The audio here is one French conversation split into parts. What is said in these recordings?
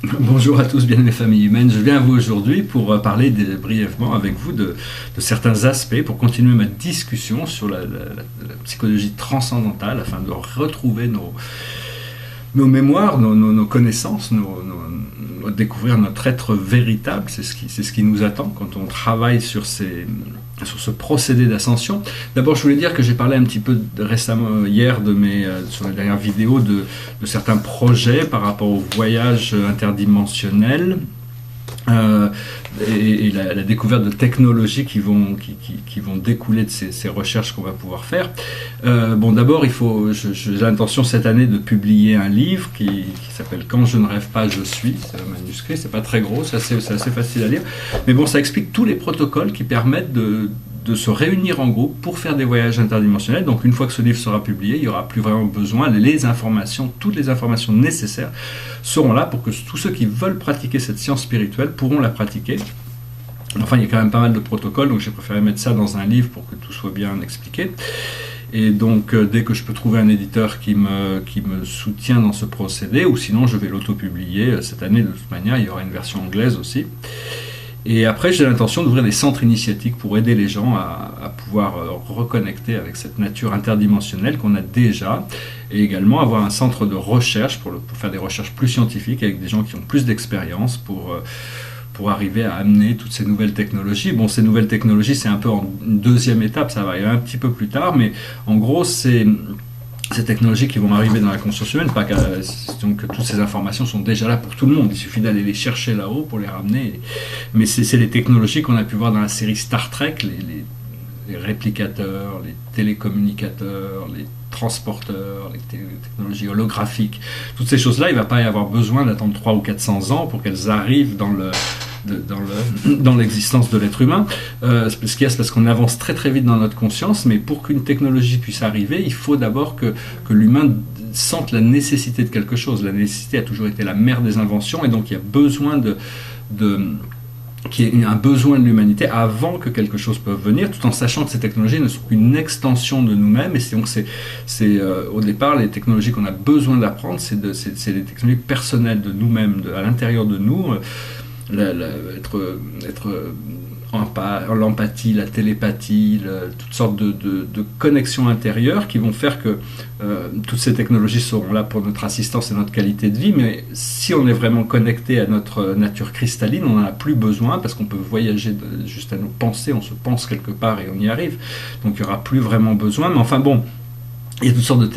Bonjour à tous, bien-aimés familles humaines. Je viens à vous aujourd'hui pour parler brièvement avec vous de certains aspects, pour continuer ma discussion sur la psychologie transcendantale, afin de retrouver nos mémoires, nos connaissances, découvrir notre être véritable. C'est ce qui nous attend quand on travaille sur ce procédé d'ascension. D'abord, je voulais dire que j'ai parlé un petit peu récemment, hier, sur la dernière vidéo, de certains projets par rapport au voyage interdimensionnel. Et la découverte de technologies qui vont découler de ces recherches qu'on va pouvoir faire. Bon, d'abord, j'ai l'intention cette année de publier un livre qui s'appelle « Quand je ne rêve pas, je suis ». C'est un manuscrit, c'est pas très gros, c'est assez facile à lire. Mais bon, ça explique tous les protocoles qui permettent de se réunir en groupe pour faire des voyages interdimensionnels. Donc une fois que ce livre sera publié, il n'y aura plus vraiment besoin, toutes les informations nécessaires seront là pour que tous ceux qui veulent pratiquer cette science spirituelle pourront la pratiquer. Enfin, il y a quand même pas mal de protocoles, donc j'ai préféré mettre ça dans un livre pour que tout soit bien expliqué. Et donc, dès que je peux trouver un éditeur qui me soutient dans ce procédé, ou sinon je vais l'auto-publier cette année, de toute manière, il y aura une version anglaise aussi. Et après, j'ai l'intention d'ouvrir des centres initiatiques pour aider les gens à pouvoir reconnecter avec cette nature interdimensionnelle qu'on a déjà, et également avoir un centre de recherche pour faire des recherches plus scientifiques avec des gens qui ont plus d'expérience pour arriver à amener toutes ces nouvelles technologies. Bon, ces nouvelles technologies, c'est un peu en une deuxième étape, ça va arriver un petit peu plus tard, mais en gros, c'est ces technologies qui vont arriver dans la conscience humaine, pas donc que toutes ces informations sont déjà là pour tout le monde, il suffit d'aller les chercher là-haut pour les ramener. Mais c'est les technologies qu'on a pu voir dans la série Star Trek, les réplicateurs, les télécommunicateurs, les transporteurs, les technologies holographiques, toutes ces choses-là, il ne va pas y avoir besoin d'attendre 300 ou 400 ans pour qu'elles arrivent dans l'existence de l'être humain. Ce qu'il y a, c'est parce qu'on avance très très vite dans notre conscience, mais pour qu'une technologie puisse arriver, il faut d'abord que l'humain sente la nécessité de quelque chose. La nécessité a toujours été la mère des inventions, et donc il y a besoin qu'il y ait un besoin de l'humanité avant que quelque chose puisse venir, tout en sachant que ces technologies ne sont qu'une extension de nous-mêmes. Et donc au départ, les technologies qu'on a besoin d'apprendre, c'est les technologies personnelles de nous-mêmes, à l'intérieur de nous. L'empathie, la télépathie, toutes sortes de connexions intérieures qui vont faire que toutes ces technologies seront là pour notre assistance et notre qualité de vie, mais si on est vraiment connecté à notre nature cristalline, on n'en a plus besoin parce qu'on peut voyager juste à nos pensées, on se pense quelque part et on y arrive, donc il n'y aura plus vraiment besoin. Mais enfin bon, il y a toutes sortes de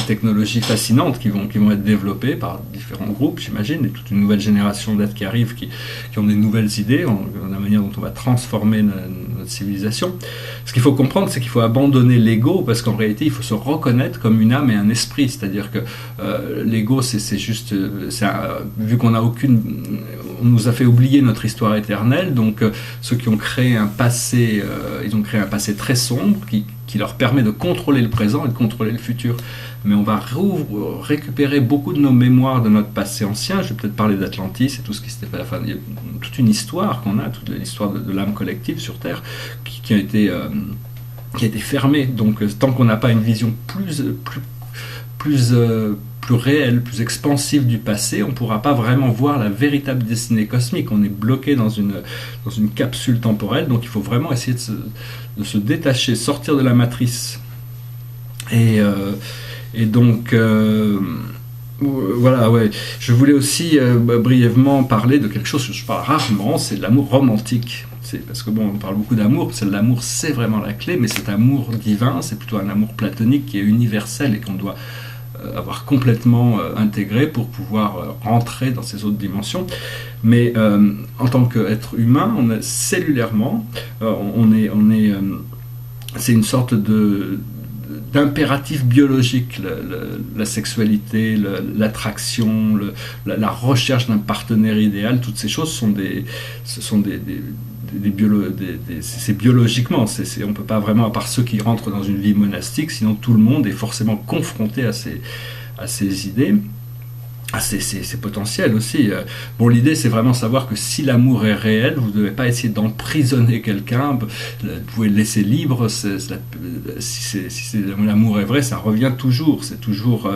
technologies fascinantes qui vont être développées par différents groupes, j'imagine, et toute une nouvelle génération d'êtres qui arrivent, qui ont des nouvelles idées, la manière dont on va transformer notre civilisation. Ce qu'il faut comprendre, c'est qu'il faut abandonner l'ego, parce qu'en réalité, il faut se reconnaître comme une âme et un esprit. C'est-à-dire que l'ego, c'est juste... vu qu'on n'a on nous a fait oublier notre histoire éternelle, donc ceux qui ont créé un passé, ils ont créé un passé très sombre, qui leur permet de contrôler le présent et de contrôler le futur. Mais on va récupérer beaucoup de nos mémoires de notre passé ancien. Je vais peut-être parler d'Atlantis et tout ce qui s'était fait. Enfin, il y a toute une histoire qu'on a, toute l'histoire de l'âme collective sur Terre, qui a été fermée. Donc, tant qu'on n'a pas une vision plus réelle, plus expansive du passé, on ne pourra pas vraiment voir la véritable destinée cosmique. On est bloqué dans une capsule temporelle, donc il faut vraiment essayer de se détacher, sortir de la matrice. Et donc, voilà, ouais. Je voulais aussi brièvement parler de quelque chose que je parle rarement, c'est de l'amour romantique. Parce que bon, on parle beaucoup d'amour, l'amour c'est vraiment la clé, mais cet amour divin, c'est plutôt un amour platonique qui est universel et qu'on doit avoir complètement intégré pour pouvoir rentrer dans ces autres dimensions. Mais en tant qu'être humain, cellulairement, c'est une sorte d'impératif biologique, la sexualité, l'attraction, la recherche d'un partenaire idéal. Toutes ces choses c'est biologiquement, on ne peut pas vraiment, à part ceux qui rentrent dans une vie monastique, sinon tout le monde est forcément confronté à ces idées. c'est potentiel aussi. Bon, l'idée, c'est vraiment savoir que si l'amour est réel, vous ne devez pas essayer d'emprisonner quelqu'un, vous pouvez le laisser libre. Si l'amour est vrai, ça revient toujours. C'est toujours,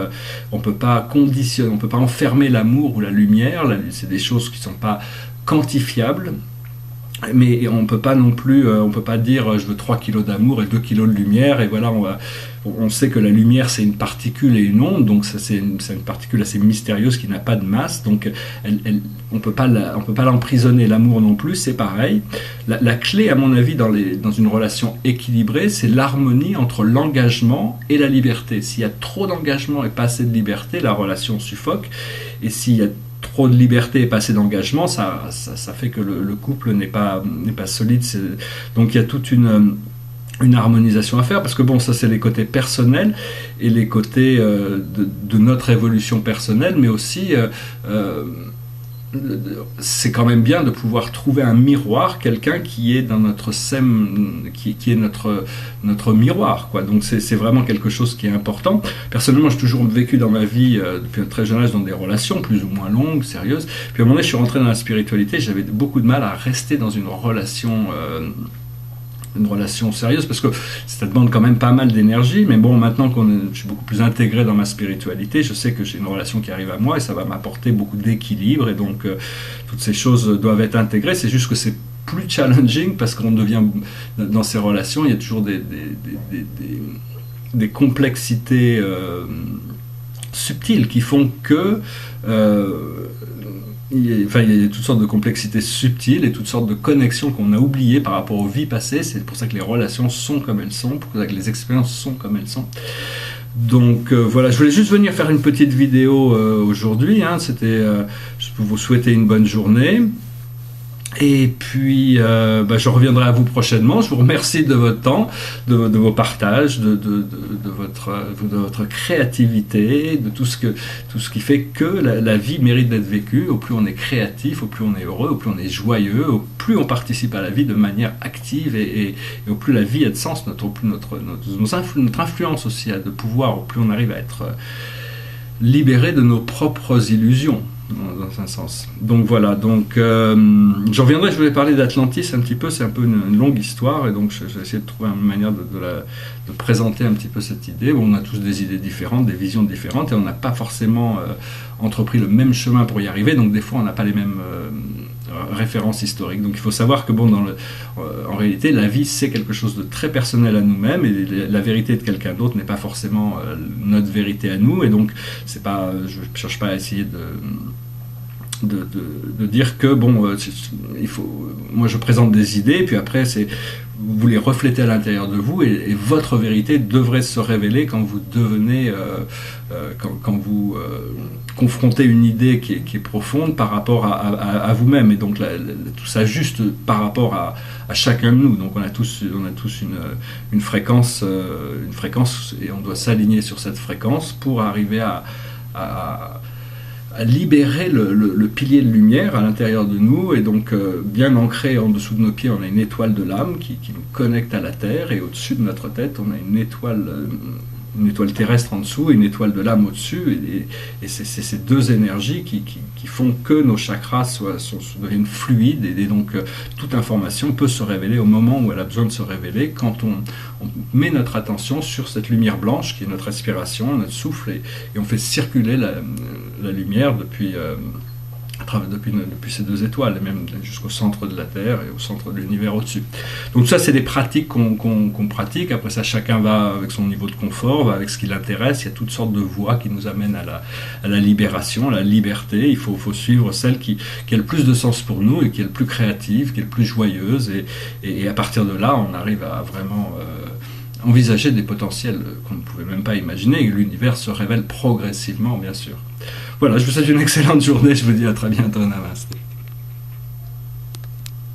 on peut pas conditionner, on peut pas enfermer l'amour ou la lumière. C'est des choses qui sont pas quantifiables. Mais on peut pas non plus, on peut pas dire je veux 3 kilos d'amour et 2 kilos de lumière, et voilà, on sait que la lumière c'est une particule et une onde, donc c'est une particule assez mystérieuse qui n'a pas de masse, donc on peut pas l'emprisonner. L'amour non plus, c'est pareil. La clé, à mon avis, dans une relation équilibrée, c'est l'harmonie entre l'engagement et la liberté. S'il y a trop d'engagement et pas assez de liberté, la relation suffoque, et s'il y a trop de liberté et pas assez d'engagement, ça fait que le couple n'est pas solide. Donc il y a toute une harmonisation à faire, parce que bon, ça c'est les côtés personnels et les côtés de notre évolution personnelle, mais aussi c'est quand même bien de pouvoir trouver un miroir, quelqu'un qui est dans notre qui est notre miroir, quoi. Donc c'est vraiment quelque chose qui est important. Personnellement, j'ai toujours vécu dans ma vie, depuis un très jeune âge, dans des relations plus ou moins longues, sérieuses. Puis à un moment donné, je suis rentré dans la spiritualité, j'avais beaucoup de mal à rester dans une relation sérieuse, parce que ça demande quand même pas mal d'énergie. Mais bon, maintenant je suis beaucoup plus intégré dans ma spiritualité, je sais que j'ai une relation qui arrive à moi et ça va m'apporter beaucoup d'équilibre, et donc toutes ces choses doivent être intégrées. C'est juste que c'est plus challenging, parce qu'on devient, dans ces relations, il y a toujours des complexités subtiles qui font que il y a toutes sortes de complexités subtiles et toutes sortes de connexions qu'on a oubliées par rapport aux vies passées. C'est pour ça que les relations sont comme elles sont, pour ça que les expériences sont comme elles sont. Donc voilà, je voulais juste venir faire une petite vidéo aujourd'hui. Je peux vous souhaiter une bonne journée. Et puis, je reviendrai à vous prochainement. Je vous remercie de votre temps, de vos partages, de votre créativité, de tout ce qui fait que la vie mérite d'être vécue. Au plus on est créatif, au plus on est heureux, au plus on est joyeux, au plus on participe à la vie de manière active, et au plus la vie a de sens, notre influence aussi a de pouvoir, au plus on arrive à être libéré de nos propres illusions, dans un sens. Donc voilà, j'en reviendrai, je voulais parler d'Atlantis un petit peu, c'est un peu une longue histoire, et donc je vais essayer de trouver une manière de présenter un petit peu cette idée. Bon, on a tous des idées différentes, des visions différentes, et on n'a pas forcément entrepris le même chemin pour y arriver, donc des fois on n'a pas les mêmes références historiques. Donc il faut savoir que bon, en réalité, la vie c'est quelque chose de très personnel à nous-mêmes, et la vérité de quelqu'un d'autre n'est pas forcément notre vérité à nous, et donc c'est pas, je ne cherche pas à essayer de dire que bon, moi je présente des idées, puis après vous les reflétez à l'intérieur de vous, et votre vérité devrait se révéler quand vous devenez, quand vous confrontez une idée qui est profonde par rapport à vous-même, et donc tout s'ajuste par rapport à chacun de nous. Donc on a tous une fréquence, et on doit s'aligner sur cette fréquence pour arriver à libérer le pilier de lumière à l'intérieur de nous, et donc bien ancré en dessous de nos pieds, on a une étoile de l'âme qui nous connecte à la terre, et au-dessus de notre tête, on a une étoile terrestre en dessous et une étoile de l'âme au-dessus, et c'est ces deux énergies qui font que nos chakras deviennent fluides, et donc toute information peut se révéler au moment où elle a besoin de se révéler, quand on met notre attention sur cette lumière blanche qui est notre respiration, notre souffle, et on fait circuler la lumière depuis ces deux étoiles, et même jusqu'au centre de la Terre et au centre de l'univers au-dessus. Donc ça, c'est des pratiques qu'on pratique. Après ça, chacun va avec son niveau de confort, va avec ce qui l'intéresse. Il y a toutes sortes de voies qui nous amènent à la libération, à la liberté. Il faut suivre celle qui a le plus de sens pour nous, et qui est le plus créative, qui est le plus joyeuse, et à partir de là, on arrive à vraiment envisager des potentiels qu'on ne pouvait même pas imaginer, et l'univers se révèle progressivement, bien sûr. Voilà, je vous souhaite une excellente journée, je vous dis à très bientôt, Namaste.